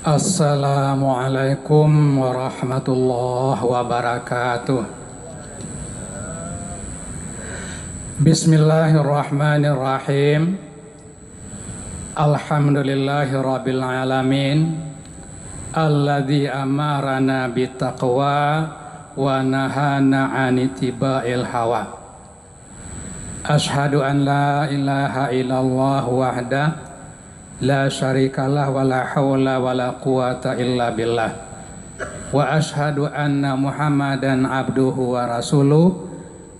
Assalamualaikum warahmatullahi wabarakatuh. Bismillahirrahmanirrahim. Alhamdulillahi rabbil alamin. Alladzi amarana bittaqwa wa nahana 'anitiba'il hawa. Asyhadu an la ilaha illallah wahda la syarikalah wa la hawla wa la quwata illa billah. Wa asyhadu anna Muhammadan abduhu wa rasuluh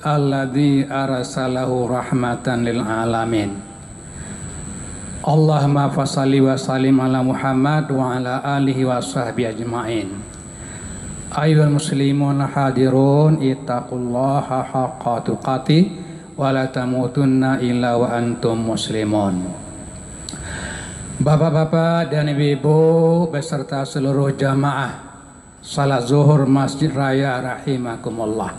alladzi arsalahu rahmatan lil alamin. Allahumma fassalli wa sallim ala Muhammad wa ala alihi wa sahbihi ajma'in. Ayyuhal muslimun hadirun ittaqullaha haqqa tuqatih wa la tamutunna illa wa antum muslimun. Bapak-bapak dan ibu-ibu beserta seluruh jamaah salat zuhur Masjid Raya rahimakumullah.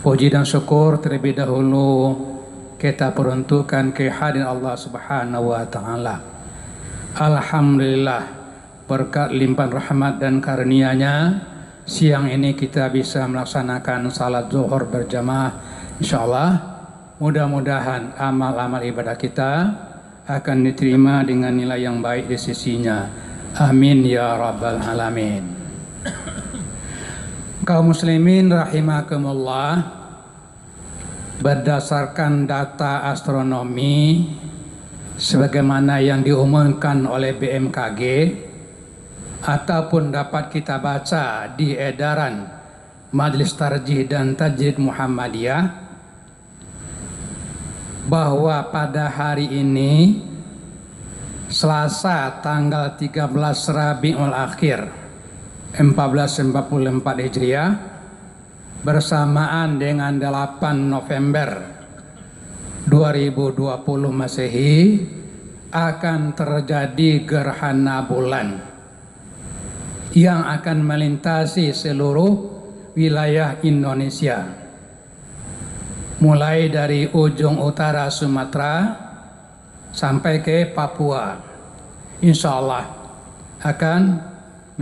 Puji dan syukur terlebih dahulu kita peruntukkan kehadiran Allah Subhanahu wa taala. Alhamdulillah, berkat limpahan rahmat dan karunia-Nya siang ini kita bisa melaksanakan salat zuhur berjamaah. Insyaallah mudah-mudahan amal-amal ibadah kita akan diterima dengan nilai yang baik di sisinya. Amin ya rabbal alamin. Kaum muslimin rahimakumullah, berdasarkan data astronomi sebagaimana yang diumumkan oleh BMKG ataupun dapat kita baca di edaran Majelis Tarjih dan Tajdid Muhammadiyah, bahwa pada hari ini Selasa tanggal 13 Rabiul Akhir 1444 Hijriah bersamaan dengan 8 November 2020 Masehi akan terjadi gerhana bulan yang akan melintasi seluruh wilayah Indonesia, mulai dari ujung utara Sumatera sampai ke Papua. Insya Allah akan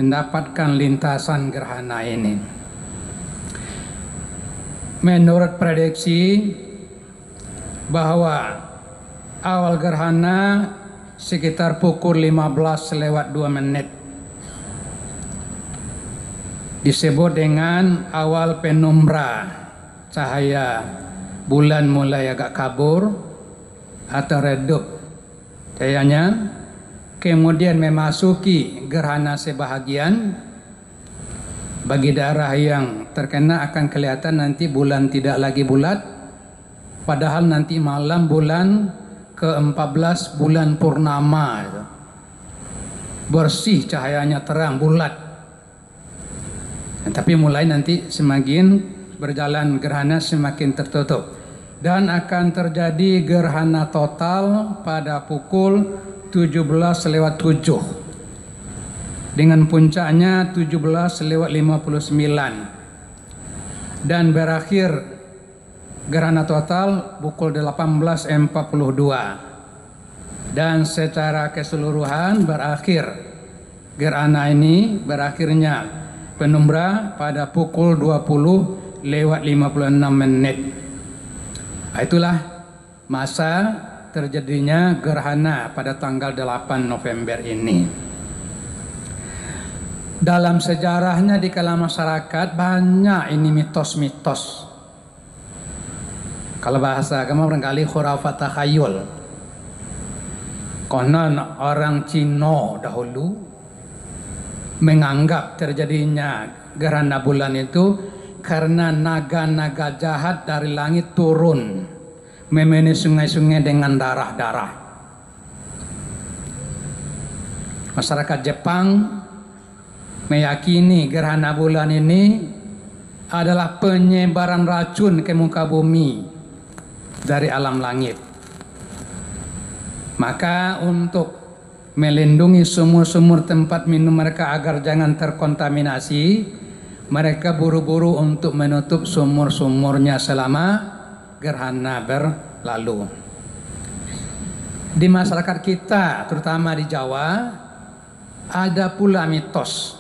mendapatkan lintasan gerhana ini. Menurut prediksi bahwa awal gerhana sekitar pukul 15:02 disebut dengan awal penumbra, cahaya bulan mulai agak kabur atau redup cahayanya, kemudian memasuki gerhana sebahagian. Bagi daerah yang terkena akan kelihatan nanti bulan tidak lagi bulat, padahal nanti malam bulan ke-14 bulan purnama, bersih cahayanya, terang bulat. Tapi mulai nanti semakin berjalan gerhana semakin tertutup, dan akan terjadi gerhana total pada pukul 17:07 dengan puncaknya 17:59 dan berakhir gerhana total pukul 18:42, dan secara keseluruhan berakhir gerhana ini berakhirnya penumbra pada pukul 20:56. Itulah masa terjadinya gerhana pada tanggal 8 November ini. Dalam sejarahnya di kalangan masyarakat banyak ini mitos-mitos. Kalau bahasa agama barangkali khurafat takhayul. Konon orang Cina dahulu menganggap terjadinya gerhana bulan itu karena naga-naga jahat dari langit turun memenuhi sungai-sungai dengan darah-darah. Masyarakat Jepang meyakini gerhana bulan ini adalah penyebaran racun ke muka bumi dari alam langit. Maka untuk melindungi sumur-sumur tempat minum mereka agar jangan terkontaminasi, mereka buru-buru untuk menutup sumur-sumurnya selama gerhana berlalu. Di masyarakat kita, terutama di Jawa, Ada pula mitos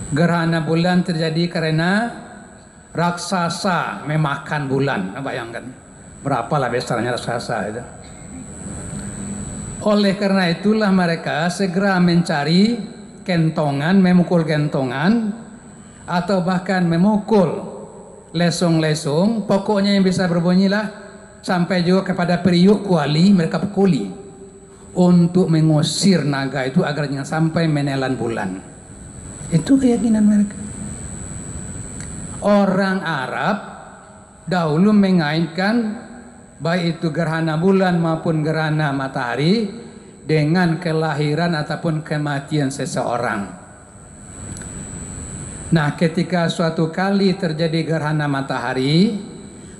gerhana bulan terjadi karena raksasa memakan bulan. Bayangkan berapalah besarnya raksasa itu. Oleh karena itulah mereka segera mencari kentongan, memukul kentongan, atau bahkan memukul lesung-lesung. Pokoknya yang bisa berbunyilah, sampai juga kepada periuk kuali mereka pukuli untuk mengusir naga itu agar jangan sampai menelan bulan. Itu keyakinan mereka. Orang Arab dahulu mengaitkan baik itu gerhana bulan maupun gerhana matahari dengan kelahiran ataupun kematian seseorang. Nah, ketika suatu kali terjadi gerhana matahari,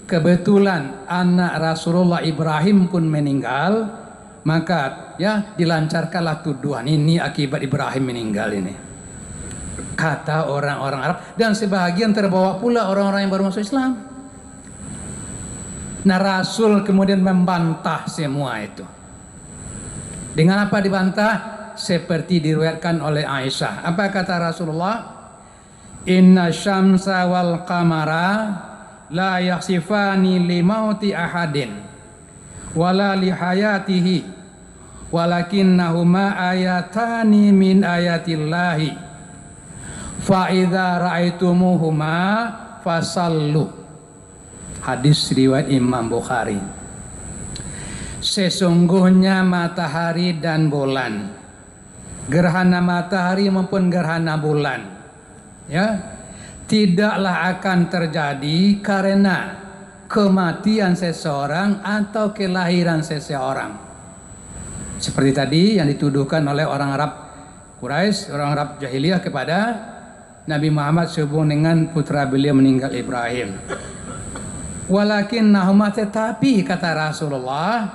kebetulan anak Rasulullah Ibrahim pun meninggal, maka ya dilancarkanlah tuduhan ini akibat Ibrahim meninggal ini. Kata orang-orang Arab, dan sebahagian terbawa pula orang-orang yang baru masuk Islam. Nah, Rasul kemudian membantah semua itu. Dengan apa dibantah? Seperti diriwayatkan oleh Aisyah. Apa kata Rasulullah? Inna syamsa wal qamara la yaksifani li mauti ahadin wala li hayatihi walakinnahuma ayatani min ayatillahi fa idza ra'aitumuhuma fasallu. Hadis riwayat Imam Bukhari. Sesungguhnya matahari dan bulan, gerhana matahari maupun gerhana bulan, ya, tidaklah akan terjadi karena kematian seseorang atau kelahiran seseorang. Seperti tadi yang dituduhkan oleh orang Arab Quraisy, orang Arab jahiliyah kepada Nabi Muhammad sehubung dengan putra beliau meninggal Ibrahim. Walakinnahuma, tetapi kata Rasulullah,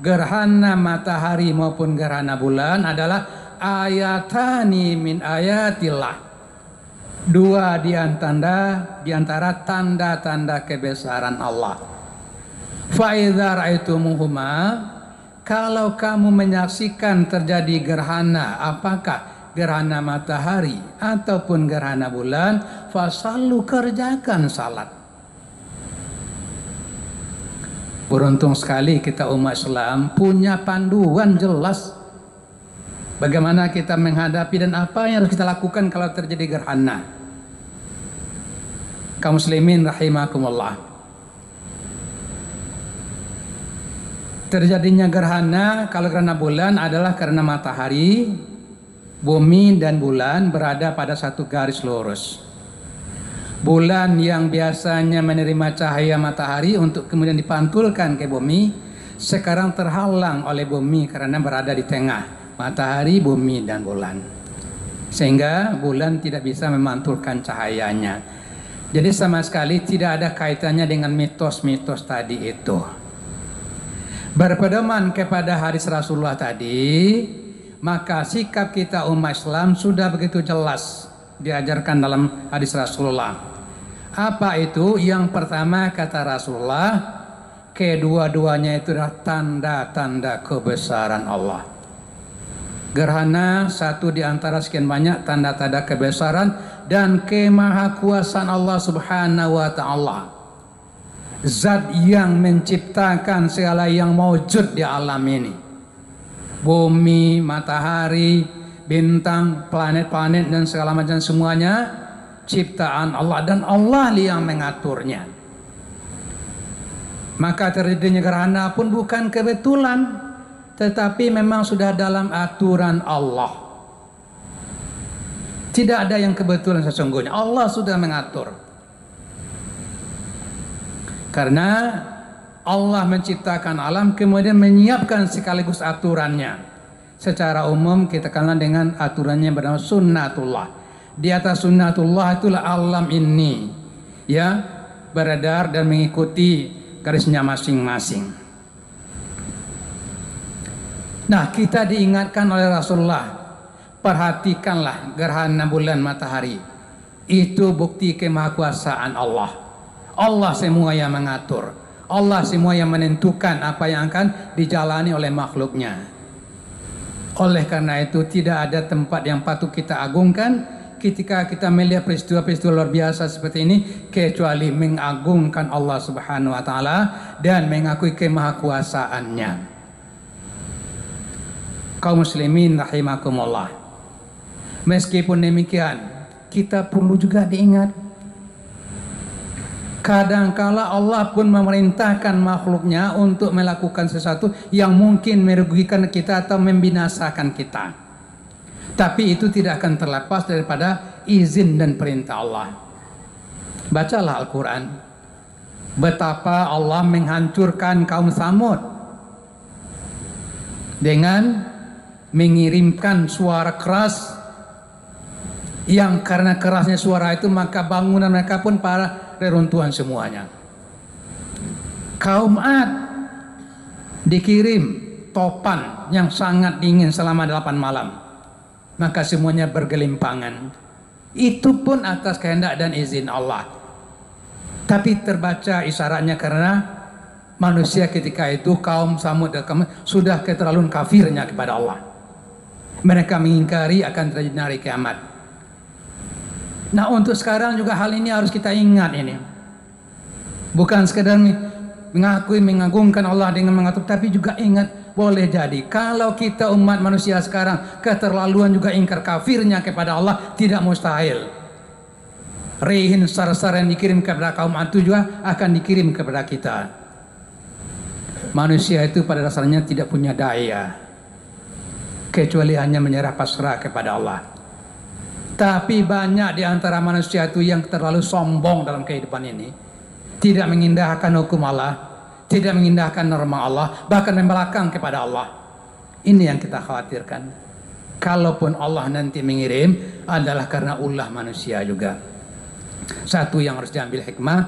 gerhana matahari maupun gerhana bulan adalah ayatani min ayatillah. Dua di antara tanda-tanda kebesaran Allah. Fa idza ra'aitumuhuma, kalau kamu menyaksikan terjadi gerhana, apakah gerhana matahari ataupun gerhana bulan, fasallu, kerjakan salat. Beruntung sekali kita umat Islam punya panduan jelas bagaimana kita menghadapi dan apa yang harus kita lakukan kalau terjadi gerhana. Kaum muslimin rahimakumullah. Terjadinya gerhana, kalau gerhana bulan adalah karena matahari, bumi dan bulan berada pada satu garis lurus. Bulan yang biasanya menerima cahaya matahari untuk kemudian dipantulkan ke bumi, sekarang terhalang oleh bumi karena berada di tengah matahari, bumi, dan bulan. Sehingga bulan tidak bisa memantulkan cahayanya. Jadi sama sekali tidak ada kaitannya dengan mitos-mitos tadi itu. Berpedoman kepada hadis Rasulullah tadi, maka sikap kita umat Islam sudah begitu jelas diajarkan dalam hadis Rasulullah. Apa itu? Yang pertama kata Rasulullah, kedua-duanya itu adalah tanda-tanda kebesaran Allah. Gerhana satu di antara sekian banyak tanda-tanda kebesaran dan kemahakuasaan Allah Subhanahu wa taala. Zat yang menciptakan segala yang maujud di alam ini. Bumi, matahari, bintang, planet-planet dan segala macam semuanya ciptaan Allah, dan Allah yang mengaturnya. Maka terjadinya gerhana pun bukan kebetulan, tetapi memang sudah dalam aturan Allah. Tidak ada yang kebetulan sesungguhnya, Allah sudah mengatur. Karena Allah menciptakan alam kemudian menyiapkan sekaligus aturannya. Secara umum kita kenal dengan aturannya bernama sunnatullah. Di atas sunnatullah itulah alam ini, ya, beredar dan mengikuti garisnya masing-masing. Nah, kita diingatkan oleh Rasulullah, perhatikanlah gerhana bulan matahari. Itu bukti kemahakuasaan Allah. Allah semua yang mengatur. Allah semua yang menentukan apa yang akan dijalani oleh makhluknya. Oleh karena itu tidak ada tempat yang patut kita agungkan ketika kita melihat peristiwa-peristiwa luar biasa seperti ini kecuali mengagungkan Allah Subhanahu wa taala dan mengakui kemahakuasaannya. Kaum muslimin rahimakumullah. Meskipun demikian, kita perlu juga diingat kadangkala Allah pun memerintahkan makhluknya untuk melakukan sesuatu yang mungkin merugikan kita atau membinasakan kita. Tapi itu tidak akan terlepas daripada izin dan perintah Allah. Bacalah Al-Quran. Betapa Allah menghancurkan kaum Samud dengan mengirimkan suara keras, yang karena kerasnya suara itu maka bangunan mereka pun para reruntuhan semuanya. Kaum Ad dikirim topan yang sangat dingin selama 8 malam. Maka semuanya bergelimpangan. Itu pun atas kehendak dan izin Allah. Tapi terbaca isyaratnya karena manusia ketika itu kaum Samud sudah keterlaluan kafirnya kepada Allah. Mereka mengingkari akan terjadi hari kiamat. Nah, untuk sekarang juga hal ini harus kita ingat ini. Bukan sekedar mengakui, mengagungkan Allah dengan mengatur, tapi juga ingat boleh jadi kalau kita umat manusia sekarang keterlaluan juga ingkar kafirnya kepada Allah, tidak mustahil rihin sar-sar yang dikirim kepada kaum itu juga akan dikirim kepada kita. Manusia itu pada dasarnya tidak punya daya kecuali hanya menyerah pasrah kepada Allah. Tapi banyak di antara manusia itu yang terlalu sombong dalam kehidupan ini. Tidak mengindahkan hukum Allah, tidak mengindahkan norma Allah, bahkan membelakang kepada Allah. Ini yang kita khawatirkan. Kalaupun Allah nanti mengirim adalah karena ulah manusia juga. Satu yang harus diambil hikmah,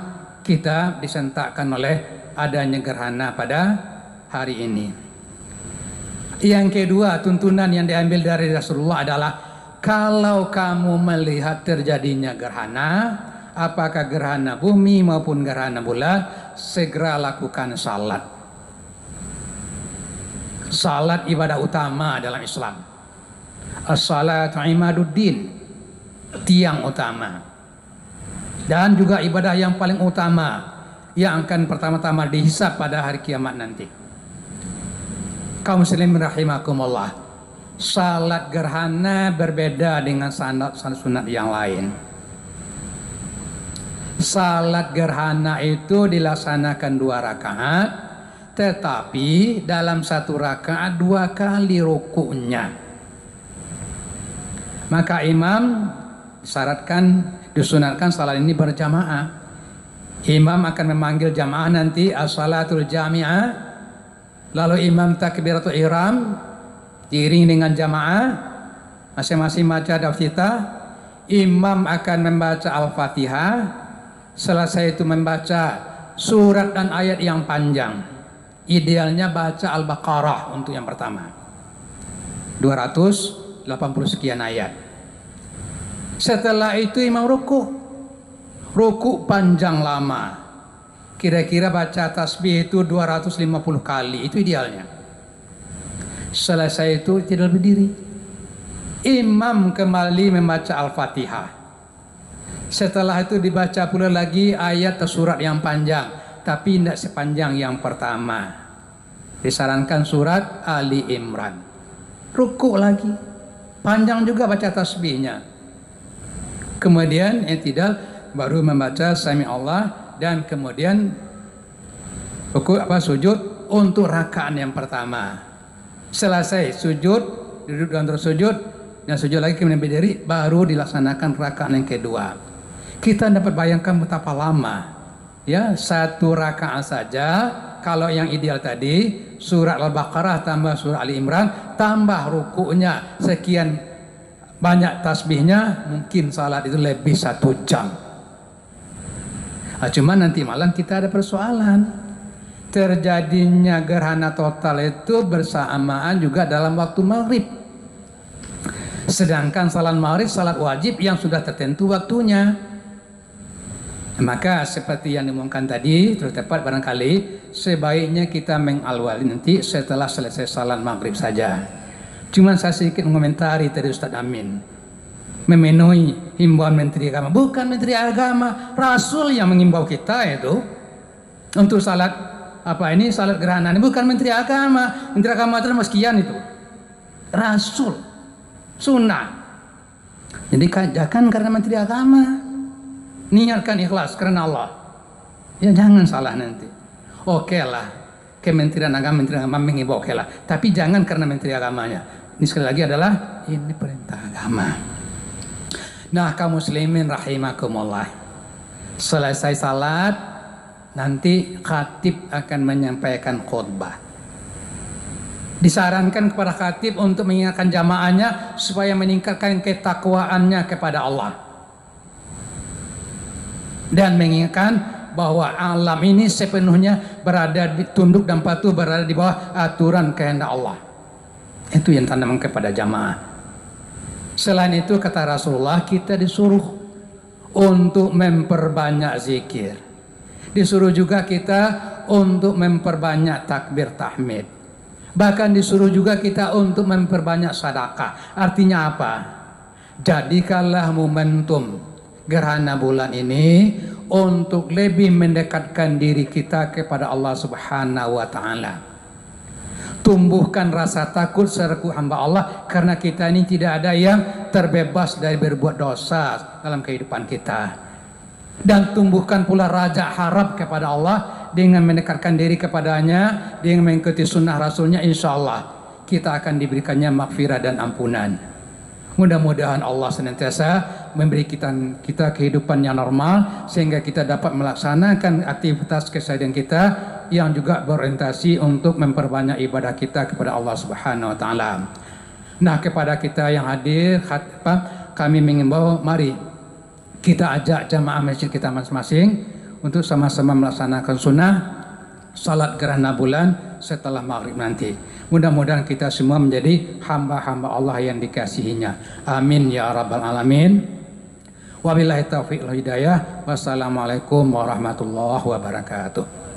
kita disentakkan oleh adanya gerhana pada hari ini. Yang kedua, tuntunan yang diambil dari Rasulullah adalah kalau kamu melihat terjadinya gerhana, apakah gerhana bumi maupun gerhana bulan, segera lakukan salat. Salat ibadah utama dalam Islam. As-salatu imaduddin, tiang utama. Dan juga ibadah yang paling utama yang akan pertama-tama dihisab pada hari kiamat nanti. Kaum muslimin rahimakumullah. Salat gerhana berbeda dengan sunat yang lain. Salat gerhana itu dilaksanakan 2 rakaat, tetapi dalam 1 rakaat 2 kali rukuknya. Maka imam disunatkan salat ini berjamaah. Imam akan memanggil jamaah nanti as-salatul jami'ah, lalu imam takbiratul ihram diiring dengan jamaah, masing-masing baca daftar. Imam akan membaca Al-Fatihah, selesai itu membaca surat dan ayat yang panjang. Idealnya baca Al-Baqarah untuk yang pertama, 280 sekian ayat. Setelah itu imam ruku panjang lama, kira-kira baca tasbih itu 250 kali, itu idealnya. Selesai itu tidak berdiri. Imam kembali membaca Al-Fatihah. Setelah itu dibaca pula lagi ayat atau surat yang panjang, tapi tidak sepanjang yang pertama. Disarankan surat Ali Imran. Ruku lagi, panjang juga baca tasbihnya. Kemudian i'tidal, baru membaca Sami Allah, dan kemudian sujud untuk rakaat yang pertama. Selesai sujud, duduk dan terus sujud, dan sujud lagi kemudian berdiri, baru dilaksanakan rakaat yang kedua. Kita dapat bayangkan betapa lama, ya, 1 rakaat saja. Kalau yang ideal tadi surat Al-Baqarah tambah surat Ali Imran tambah rukuknya sekian banyak tasbihnya, mungkin salat itu lebih 1 jam. Cuma nanti malam kita ada persoalan. Terjadinya gerhana total itu bersamaan juga dalam waktu maghrib. Sedangkan salat maghrib salat wajib yang sudah tertentu waktunya. Maka seperti yang diomongkan tadi, terus tepat barangkali sebaiknya kita mengalwali nanti setelah selesai salat maghrib saja. Cuma saya sedikit mengomentari tadi Ustadz Amin, memenuhi himbauan Menteri Agama. Bukan Menteri Agama, Rasul yang mengimbau kita itu untuk salat salat gerhana ini. Bukan Menteri Agama. Menteri Agama itu sekian itu. Rasul, sunnah. Jadi jangan karena Menteri Agama, niatkan ikhlas karena Allah. Ya jangan salah nanti. Oke lah, Kementerian Agama mengimbau oke lah. Tapi jangan karena Menteri Agamanya. Ini sekali lagi adalah ini perintah agama. Nah, kaum muslimin rahimakumullah. Selesai salat, nanti khatib akan menyampaikan khutbah. Disarankan kepada khatib untuk mengingatkan jamaahnya supaya meningkatkan ketakwaannya kepada Allah. Dan mengingatkan bahwa alam ini sepenuhnya tunduk dan patuh berada di bawah aturan kehendak Allah. Itu yang tanamkan kepada jamaah. Selain itu kata Rasulullah, kita disuruh untuk memperbanyak zikir. Disuruh juga kita untuk memperbanyak takbir tahmid. Bahkan disuruh juga kita untuk memperbanyak sedekah. Artinya apa? Jadikanlah momentum gerhana bulan ini untuk lebih mendekatkan diri kita kepada Allah Subhanahu wa taala. Tumbuhkan rasa takut selaku hamba Allah, karena kita ini tidak ada yang terbebas dari berbuat dosa dalam kehidupan kita. Dan tumbuhkan pula raja harap kepada Allah dengan mendekatkan diri kepadanya, dengan mengikuti sunnah Rasulnya. Insya Allah kita akan diberikannya maghfirah dan ampunan. Mudah-mudahan Allah senantiasa memberi kita kehidupan yang normal, sehingga kita dapat melaksanakan aktivitas keseharian kita yang juga berorientasi untuk memperbanyak ibadah kita kepada Allah Subhanahu wa taala. Nah, kepada kita yang hadir, kami mengimbau, mari kita ajak jamaah masjid kita masing-masing untuk sama-sama melaksanakan sunnah salat gerhana bulan setelah maghrib nanti. Mudah-mudahan kita semua menjadi hamba-hamba Allah yang dikasihinya. Amin ya rabbal alamin. Wabillahi taufiq wal hidayah. Wassalamualaikum warahmatullahi wabarakatuh.